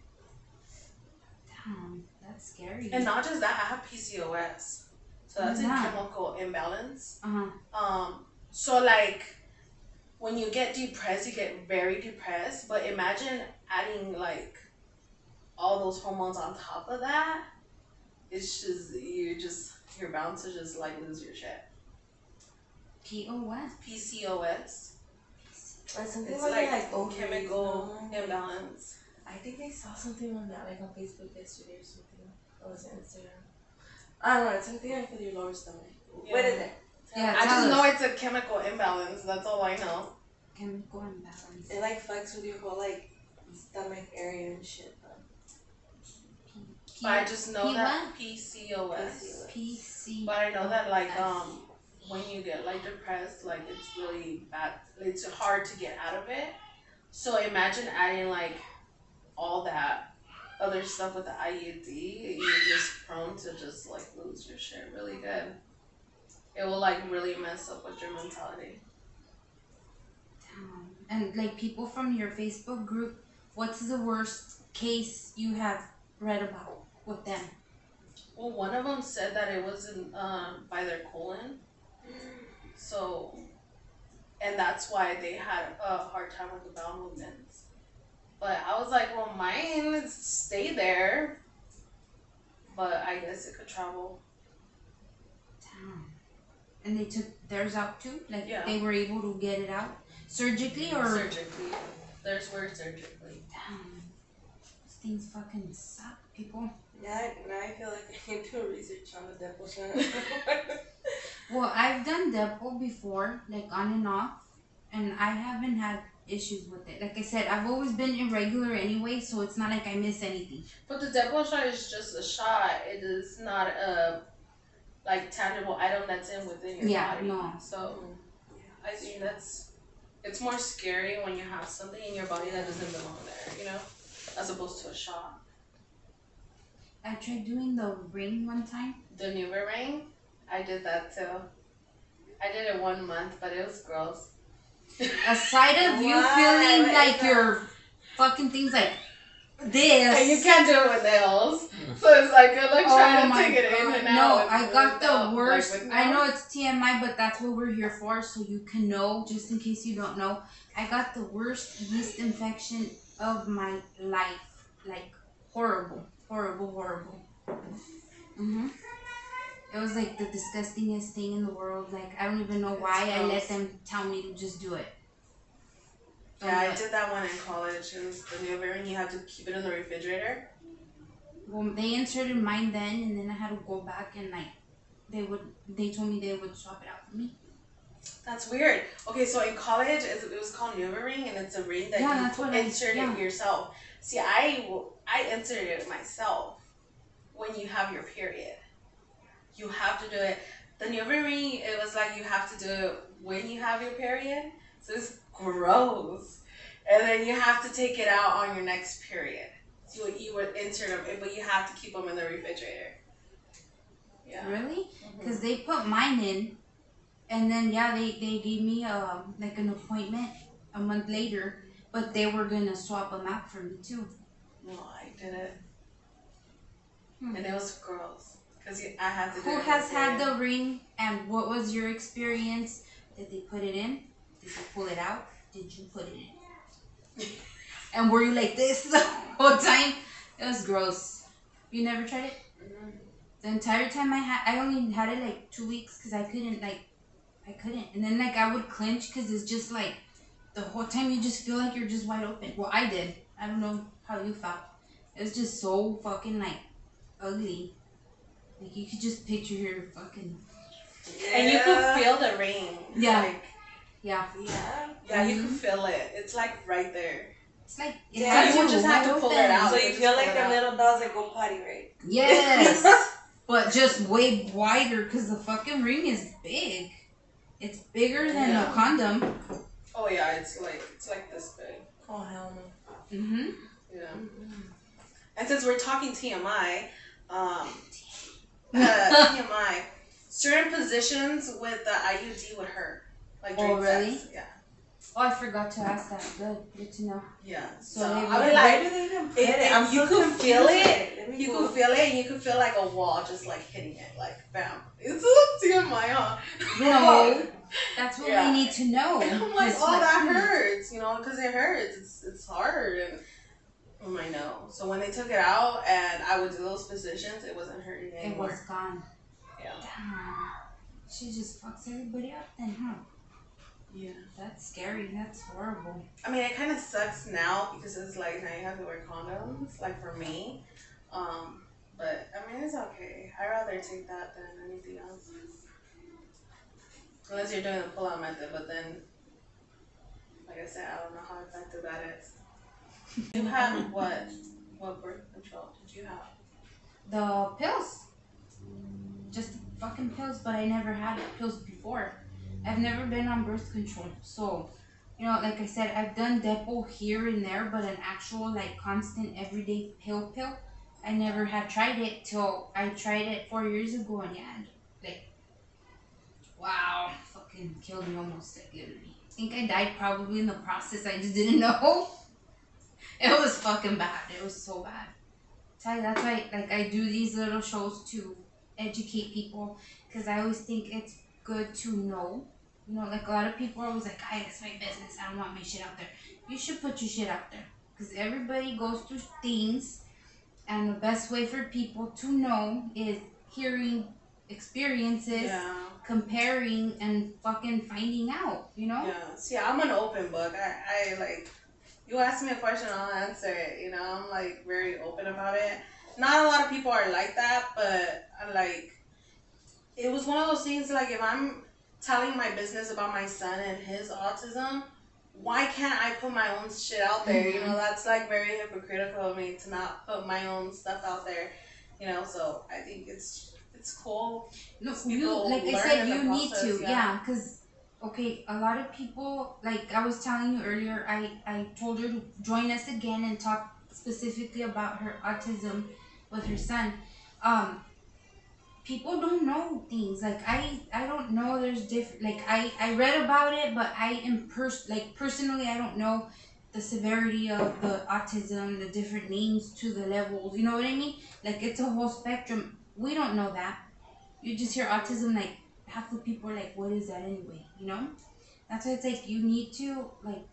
Damn, that's scary. And not just that, I have PCOS. So that's a chemical imbalance. So like when you get depressed, you get very depressed. But imagine adding like all those hormones on top of that. It's you're bound to just like lose your shit. PCOS. Something It's like chemical imbalance. I think I saw something on that, like on Facebook yesterday or something. Or was it Instagram? I don't know. It's something like with your lower stomach. Yeah. What is it? Yeah, I just know it's a chemical imbalance. That's all I know. Chemical imbalance. It like fucks with your whole like stomach area and shit. But I just know that PCOS. PC. But I know that like when you get like depressed, like it's really bad. It's hard to get out of it. So imagine adding like all that other stuff with the IUD. You're just prone to just like lose your shit really good. It will like really mess up with your mentality. And like people from your Facebook group, what's the worst case you have read about with them? Well, one of them said that it wasn't by their colon. So, and that's why they had a hard time with the bowel movements. But I was like, well, mine stay there. But I guess it could travel. Damn. And they took theirs out too? Like they were able to get it out? Surgically or? Surgically. Theirs were surgically. Damn. These things fucking suck, people. Yeah, now I feel like I need to do research on the Depo shot. Well, I've done Depo before, like on and off, and I haven't had issues with it. Like I said, I've always been irregular anyway, so it's not like I miss anything. But the Depo shot is just a shot. It is not a like tangible item that's within your body. Yeah, no. So I think it's more scary when you have something in your body that doesn't belong there, you know, as opposed to a shot. I tried doing the ring one time. The Nuva ring, I did that too. I did it 1 month, but it was gross. Aside of you feeling like your fucking things like this. And you can't do it with nails. So it's like you're like trying to take it in and out. No, I got the worst. Like I know it's TMI, but that's what we're here for, so you can know, just in case you don't know. I got the worst yeast infection of my life. Like horrible. It was like the disgustingest thing in the world. Like I don't even know why I let them tell me to just do it. I did that one in college. It was the Nuva ring. You had to keep it in the refrigerator. Well, they inserted mine then, and then I had to go back and like they told me they would swap it out for me. That's weird. Okay, so in college it was called Nuva ring, and it's a ring that you insert it yourself. See, I inserted it myself when you have your period. You have to do it. The Nuva ring, it was like you have to do it when you have your period. So it's gross. And then you have to take it out on your next period. So you would insert them, but you have to keep them in the refrigerator. Yeah. Really? Because they put mine in, and then they gave me like an appointment a month later, but they were gonna swap them out for me too. No, I did it. And it was gross. Because I had to do it. Who has had the ring, and what was your experience? Did they put it in? Did they pull it out? Did you put it in? And were you like this the whole time? It was gross. You never tried it? Mm-hmm. The entire time I only had it like 2 weeks because I couldn't. And then like I would clench because it's just like the whole time you just feel like you're just wide open. Well, I did. I don't know how you felt. It was just so fucking like ugly. Like you could just picture your fucking. Yeah. And you could feel the ring. Yeah. Like, Yeah, you could feel it. It's like right there. It's like you would just have to pull it out. So you feel like the little dolls that go potty, right? Yes, but just way wider because the fucking ring is big. It's bigger than a condom. Oh yeah, it's like this big. Oh hell no. Mhm. Yeah. And since we're talking TMI, TMI, certain positions with the IUD would hurt. Like during really? sex. Yeah. Oh, I forgot to ask that. Good to know. Yeah. So So they I would- mean, Where like, do they even put it? I'm you so could confused feel with it. Let me You go. could feel it, and you could feel like a wall just like hitting it, like bam. It's a TMI, huh? No, that's what Yeah. we need to know. And I'm like, 'Cause, oh, that hmm. hurts, you know, because it hurts. It's hard, and I know. So when they took it out, and I would do those positions, it wasn't hurting It anymore. was gone. Yeah. Damn. She just fucks everybody up then, huh? Yeah. That's scary. That's horrible. I mean, it kind of sucks now because it's like now you have to wear condoms, like for me. But I mean, it's okay. I'd rather take that than anything else. Unless you're doing the pull-out method, but then, like I said, I don't know how effective that is. You have what birth control did you have? The pills. Just the fucking pills, but I never had pills before. I've never been on birth control. So, you know, like I said, I've done Depo here and there, but an actual, like, constant everyday pill, I never had tried it till I tried it 4 years ago, and yeah, like, wow, fucking killed me almost, like, literally. I think I died probably in the process. I just didn't know. It was fucking bad. It was so bad. Tell you, that's why, like, I do these little shows to educate people, because I always think it's good to know. You know, like, a lot of people are always like, it's my business. I don't want my shit out there. You should put your shit out there, because everybody goes through things, and the best way for people to know is hearing experiences, Yeah. comparing, and fucking finding out, you know? Yeah. See, I'm an open book. I like, you ask me a question, I'll answer it. You know, I'm like very open about it. Not a lot of people are like that, but I like, it was one of those things like if I'm telling my business about my son and his autism, why can't I put my own shit out there? You know, that's like very hypocritical of me to not put my own stuff out there. You know, so I think it's cool. No, People you, like I learn said, in the you need process, to, yeah. because, okay, a lot of people, like I was telling you earlier, I told her to join us again and talk specifically about her autism with her son. People don't know things, like I don't know there's different, like I read about it, but I am personally I don't know the severity of the autism, the different names to the levels, you know what I mean? Like, it's a whole spectrum. We don't know that. You just hear autism, like half the people are like, what is that anyway, you know? That's why it's like you need to, like,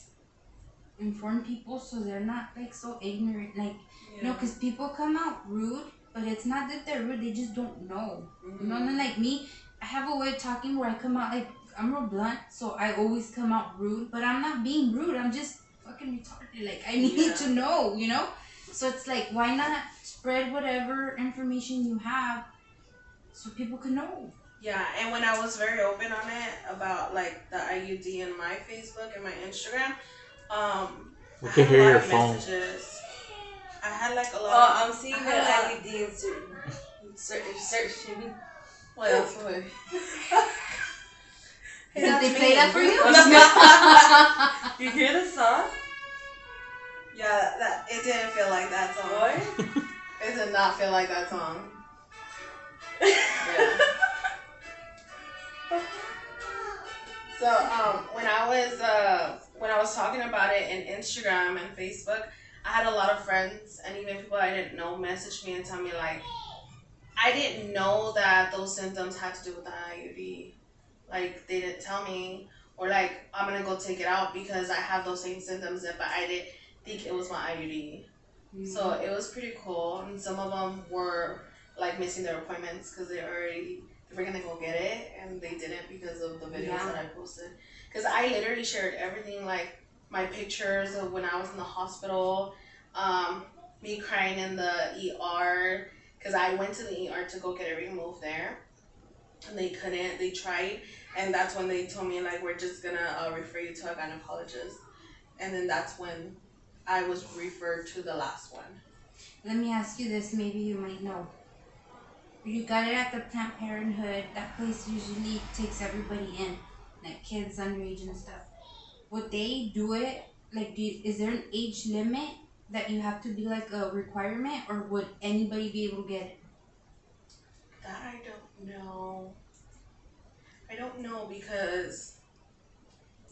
inform people so they're not like so ignorant, like, you know, because people come out rude, but it's not that they're rude, they just don't know. You know, and then like me, I have a way of talking where I come out like, I'm real blunt, so I always come out rude, but I'm not being rude, I'm just fucking retarded. Like, I need to know, you know? So it's like, why not spread whatever information you have so people can know? Yeah, and when I was very open on it about like the IUD in my Facebook and my Instagram, We I can had hear a lot your of phone. messages. I had like a lot. Oh, I'm seeing I the had a lot. IUD and searching. What else? What? Hey, Did that's they me. play that for you? You hear the song? Yeah, that it didn't feel like that song. What? It did not feel like that song. Yeah. So when I was talking about it in Instagram and Facebook, I had a lot of friends and even people I didn't know message me and tell me like, I didn't know that those symptoms had to do with the IUD. Like, they didn't tell me, or like, I'm gonna go take it out because I have those same symptoms, but I didn't think it was my IUD. So it was pretty cool, and some of them were like missing their appointments because they were gonna go get it and they didn't because of the videos that I posted. Because I literally shared everything, like my pictures of when I was in the hospital, me crying in the ER because I went to the ER to go get it removed there, and they couldn't. They tried, and that's when they told me like, we're just gonna refer you to a gynecologist, and then that's when I was referred to the last one. Let me ask you this, maybe you might know. You got it at the Planned Parenthood. That place usually takes everybody in, like kids underage and stuff. Would they do it? Like, is there an age limit that you have to be like a requirement, or would anybody be able to get it? That I don't know. I don't know because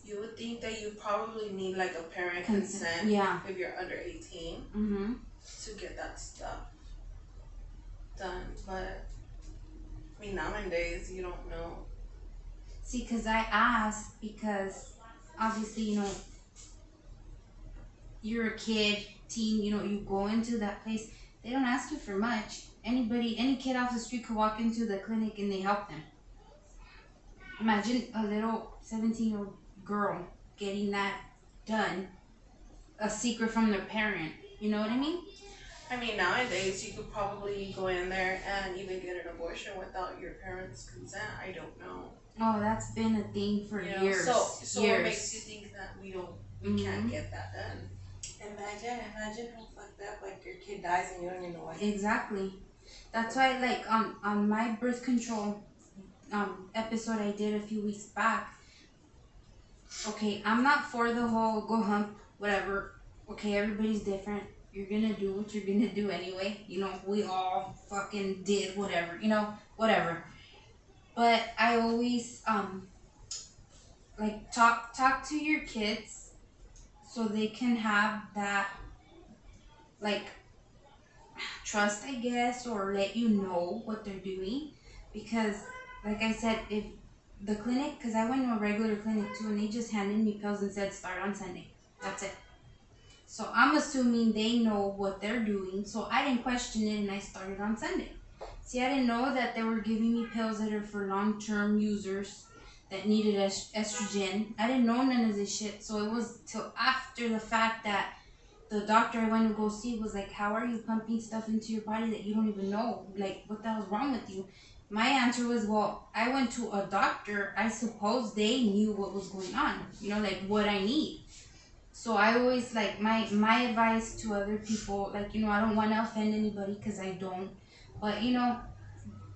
you would think that you probably need like a parent Consent. consent Yeah. if you're under 18 Mm-hmm. to get that stuff done. But I mean, nowadays you don't know. See, because I asked because obviously, you're a kid, teen, you go into that place, they don't ask you for much. Any kid off the street could walk into the clinic and they help them. Imagine a little 17-year-old girl getting that done, a secret from their parent. You know what I mean? I mean, nowadays you could probably go in there and even get an abortion without your parents' consent. I don't know. Oh, that's been a thing for years. So years. what makes you think that we can't get that done? Imagine how fucked up, like your kid dies and you don't even know why. Exactly. That's why, like, on my birth control episode I did a few weeks back. Okay, I'm not for the whole go hump, whatever. Okay, everybody's different. You're gonna do what you're gonna do anyway. We all fucking did whatever. Whatever. But I always like talk to your kids so they can have that, like, trust, I guess, or let you know what they're doing. Because like I said, if the clinic, because I went to a regular clinic too, and they just handed me pills and said start on Sunday. That's it. So I'm assuming they know what they're doing. So I didn't question it and I started on Sunday. See, I didn't know that they were giving me pills that are for long-term users that needed estrogen. I didn't know none of this shit. So it was till after the fact that the doctor I went to go see was like, how are you pumping stuff into your body that you don't even know? Like, what the hell's wrong with you? My answer was, well, I went to a doctor. I suppose they knew what was going on, like what I need. So I always, like, my advice to other people, like, I don't want to offend anybody because I don't. But,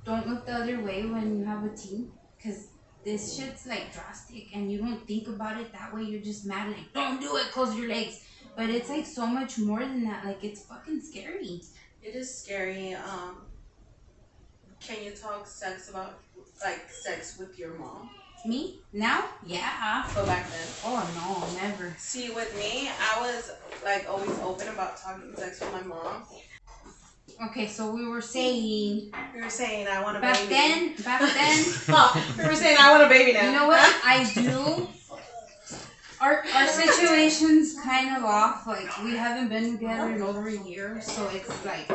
don't look the other way when you have a teen, because this shit's, like, drastic and you don't think about it that way. You're just mad, like, don't do it, close your legs. But it's, like, so much more than that. Like, it's fucking scary. It is scary. Can you talk sex with your mom? Me? Now? Yeah. But back then? Oh, no, never. See, with me, I was like always open about talking sex with my mom. Okay, so we were saying... We were saying I want a back baby. Back then... We were saying I want a baby now. You know what? I do... Our situation's kind of off. Like, we haven't been together in over a year, so it's like...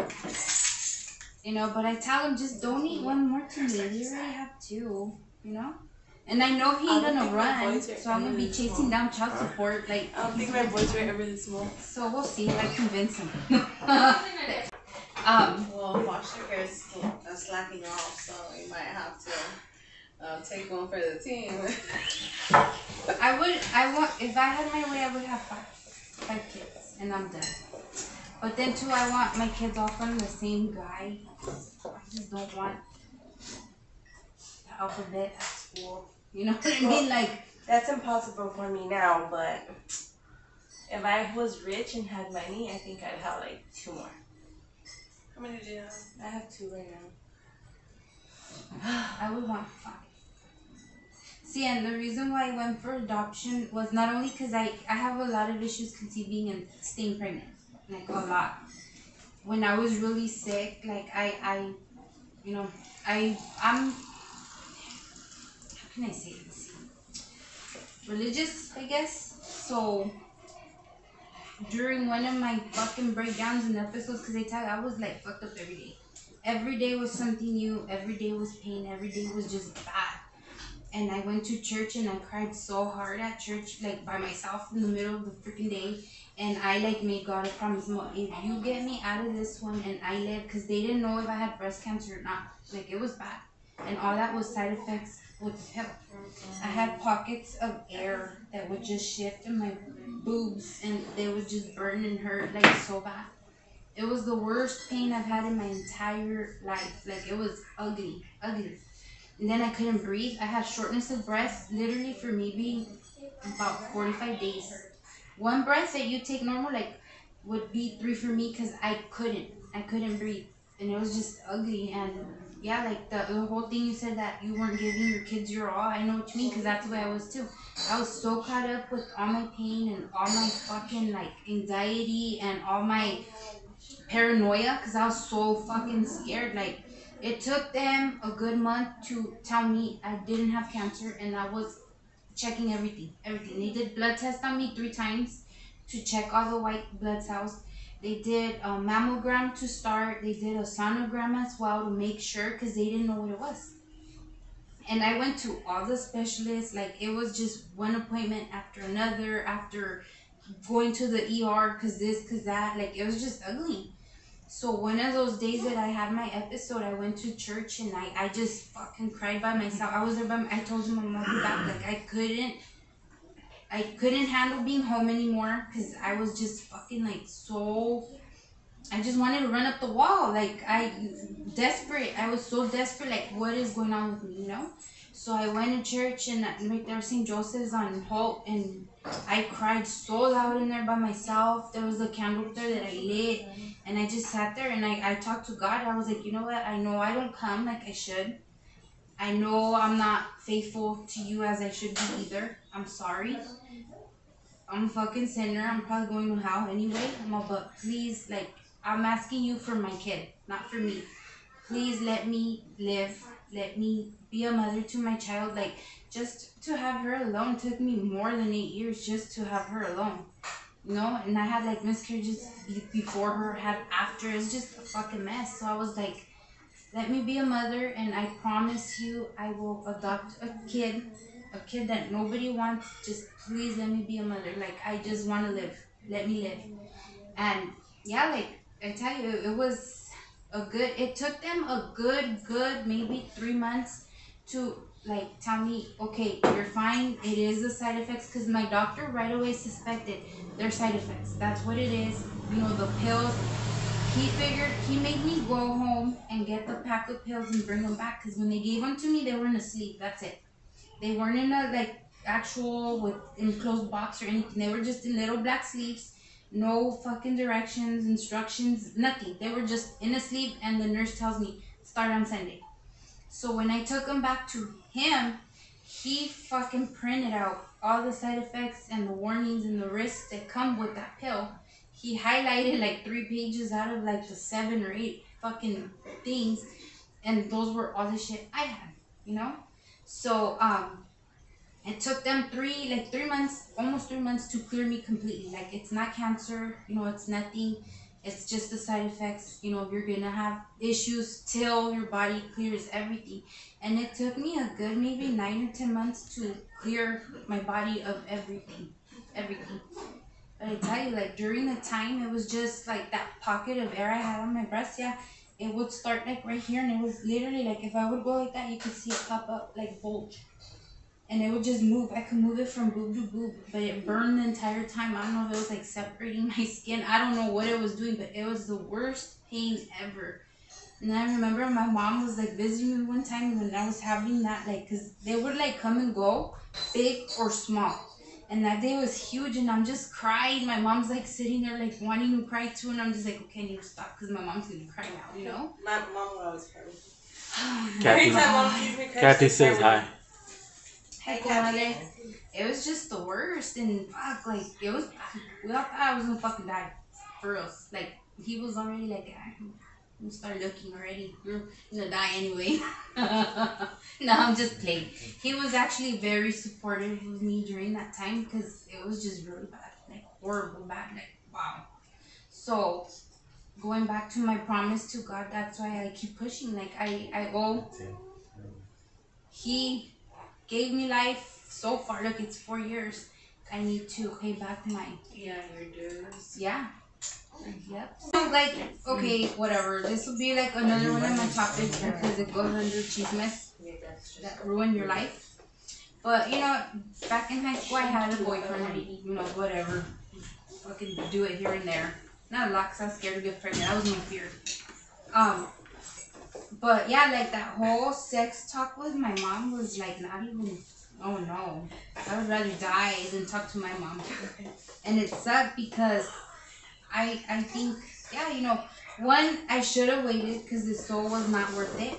but I tell him, just donate one more to me. You already have two, And I know he ain't gonna run, so I'm gonna be chasing down child support. Like, I don't think my voice rate ever this small. So we'll see if I convince him. Well, foster care is slacking off, so you might have to take one for the team. If I had my way, I would have five kids, and I'm done. But then too, I want my kids all from the same guy. I just don't want the alphabet at school. You know what I mean? Like, that's impossible for me now, but if I was rich and had money, I think I'd have like 2 more. How many do you have? I have 2 right now. I would want 5. See, and the reason why I went for adoption was not only because I have a lot of issues conceiving and staying pregnant. Like, a lot. When I was really sick, like, I'm, how can I say this? Religious, I guess. So, during one of my fucking breakdowns and episodes, because I was, like, fucked up every day. Every day was something new. Every day was pain. Every day was just bad. And I went to church and I cried so hard at church, like, by myself in the middle of the freaking day. And I, like, made God a promise, if you get me out of this one and I live, because they didn't know if I had breast cancer or not. Like, it was bad. And all that was side effects with the pill. I had pockets of air that would just shift in my boobs and they would just burn and hurt, like, so bad. It was the worst pain I've had in my entire life. Like, it was ugly. And then I couldn't breathe. I had shortness of breath, literally for maybe about 45 days. One breath that you take normal, like, would be 3 for me because I couldn't breathe. And it was just ugly. And yeah, like the whole thing you said that you weren't giving your kids your all. I know what you mean, because that's the way I was too. I was so caught up with all my pain and all my fucking like anxiety and all my paranoia, because I was so fucking scared. Like, it took them a good month to tell me I didn't have cancer, and I was checking everything. They did blood tests on me 3 times to check all the white blood cells. They did a mammogram to start. They did a sonogram as well to make sure, because they didn't know what it was. And I went to all the specialists. Like, it was just one appointment after another, after going to the ER, because this, because that. Like, it was just ugly. So one of those days that I had my episode, I went to church and I just fucking cried by myself. I was there I told him I'm gonna be back. Like, I couldn't handle being home anymore, because I was just fucking like so. I just wanted to run up the wall. Like, desperate. I was so desperate. Like, what is going on with me, you know? So I went to church, and right there, St. Joseph's on Holt, and I cried so loud in there by myself. There was a candle up there that I lit, and I just sat there and I talked to God. I was like, you know what? I know I don't come like I should. I know I'm not faithful to you as I should be either. I'm sorry. I'm a fucking sinner. I'm probably going to hell anyway. But please, like, I'm asking you for my kid, not for me. Please let me live. Let me be a mother to my child. Like, just to have her alone took me more than 8 years just to have her alone. You know? And I had like miscarriages before her, had after. It's just a fucking mess. So I was like, let me be a mother, and I promise you I will adopt a kid that nobody wants. Just please let me be a mother. Like, I just want to live. Let me live. And yeah, like I tell you, it was it took them a good maybe 3 months to like tell me, okay, you're fine. It is the side effects, because my doctor right away suspected their side effects. That's what it is. You know, the pills. He made me go home and get the pack of pills and bring them back, because when they gave them to me, they were in a sleeve. That's it. They weren't in a like actual with enclosed box or anything. They were just in little black sleeves. No fucking directions, instructions, nothing. They were just in a sleeve, and the nurse tells me, start on Sunday. So when I took them back to him, he fucking printed out all the side effects and the warnings and the risks that come with that pill. He highlighted like 3 pages out of like the 7 or 8 fucking things, and those were all the shit I had, you know? So it took them 3 months, almost 3 months, to clear me completely. Like, it's not cancer, you know, it's nothing. It's just the side effects. You know, you're gonna have issues till your body clears everything. And it took me a good maybe 9 or 10 months to clear my body of everything. But I tell you, like, during the time, it was just like that pocket of air I had on my breast. Yeah, it would start like right here, and it was literally like, if I would go like that, you could see it pop up like bulge. And it would just move. I could move it from boob to boob, but it burned the entire time. I don't know if it was like separating my skin. I don't know what it was doing, but it was the worst pain ever. And I remember my mom was like visiting me one time when I was having that, like, because they would like come and go, big or small. And that day was huge, and I'm just crying. My mom's like sitting there like wanting to cry too, and I'm just like, okay, I need to stop, because my mom's gonna cry now, you know? My mom would always cry. Kathy, Every time mom sees me cry, Kathy she says cries. hi. Hey, Comadre. It was just the worst, and fuck, like, it was, we all thought I was gonna fucking die, for real. Like, he was already like, I'm gonna start looking already, you're gonna die anyway. No, I'm just playing. He was actually very supportive of me during that time, because it was just really bad, like, horrible bad, like, wow. So, going back to my promise to God, that's why I keep pushing. Like, I owe, he gave me life so far. Look, it's 4 years. I need to pay back my Yeah, your dues. yeah. Yep. So like, okay, whatever. This will be like another one of my topics because it goes under cheese mess that ruined your life. But you know, back in high school, I had a boyfriend. You know, whatever. Fucking do it here and there. Not a lot, cause I was scared to get pregnant. That was my fear. But yeah, like that whole sex talk with my mom was like not even. Oh no, I would rather die than talk to my mom. And it sucked because I think, yeah, you know, one, I should have waited because the soul was not worth it.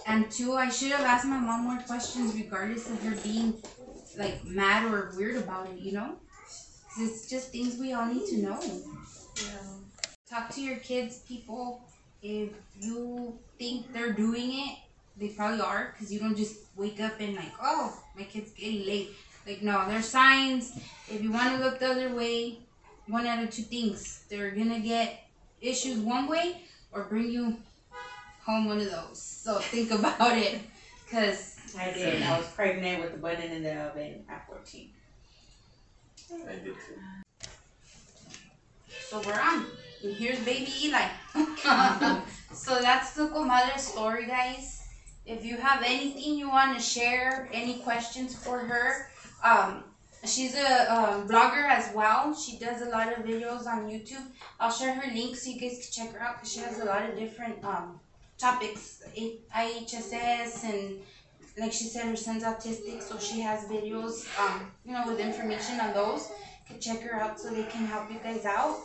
And two, I should have asked my mom more questions regardless of her being like mad or weird about it, you know? 'Cause it's just things we all need to know. Yeah. Talk to your kids, people. If you think they're doing it, they probably are, because you don't just wake up and like, oh, my kid's getting late. Like, no, there's signs. If you want to look the other way, one out of two things. They're going to get issues one way or bring you home one of those. So think about it, because I did. I was pregnant with the button in the oven at 14. I did too. so we're on. And here's baby Eli. So that's the comadre story, guys. If you have anything you want to share, any questions for her, she's a blogger as well. She does a lot of videos on YouTube. I'll share her link so you guys can check her out, because she has a lot of different topics, IHSS, and like she said, her son's autistic, so she has videos, with information on those. You can check her out so they can help you guys out.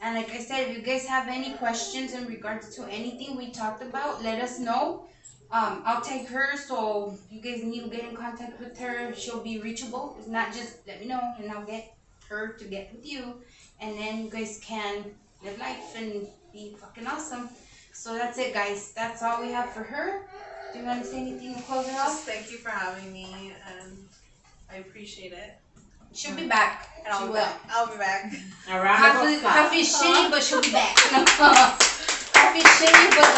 And like I said, if you guys have any questions in regards to anything we talked about, let us know. I'll tag her, so if you guys need to get in contact with her, she'll be reachable. It's not just let me know and I'll get her to get with you. And then you guys can live life and be fucking awesome. So that's it, guys. That's all we have for her. Do you want to say anything to close it Just off? thank you for having me, and I appreciate it. She'll be back. And She will. I'll be back. A round of applause. Coffee's shitty, but she'll be back. Coffee's shitty, but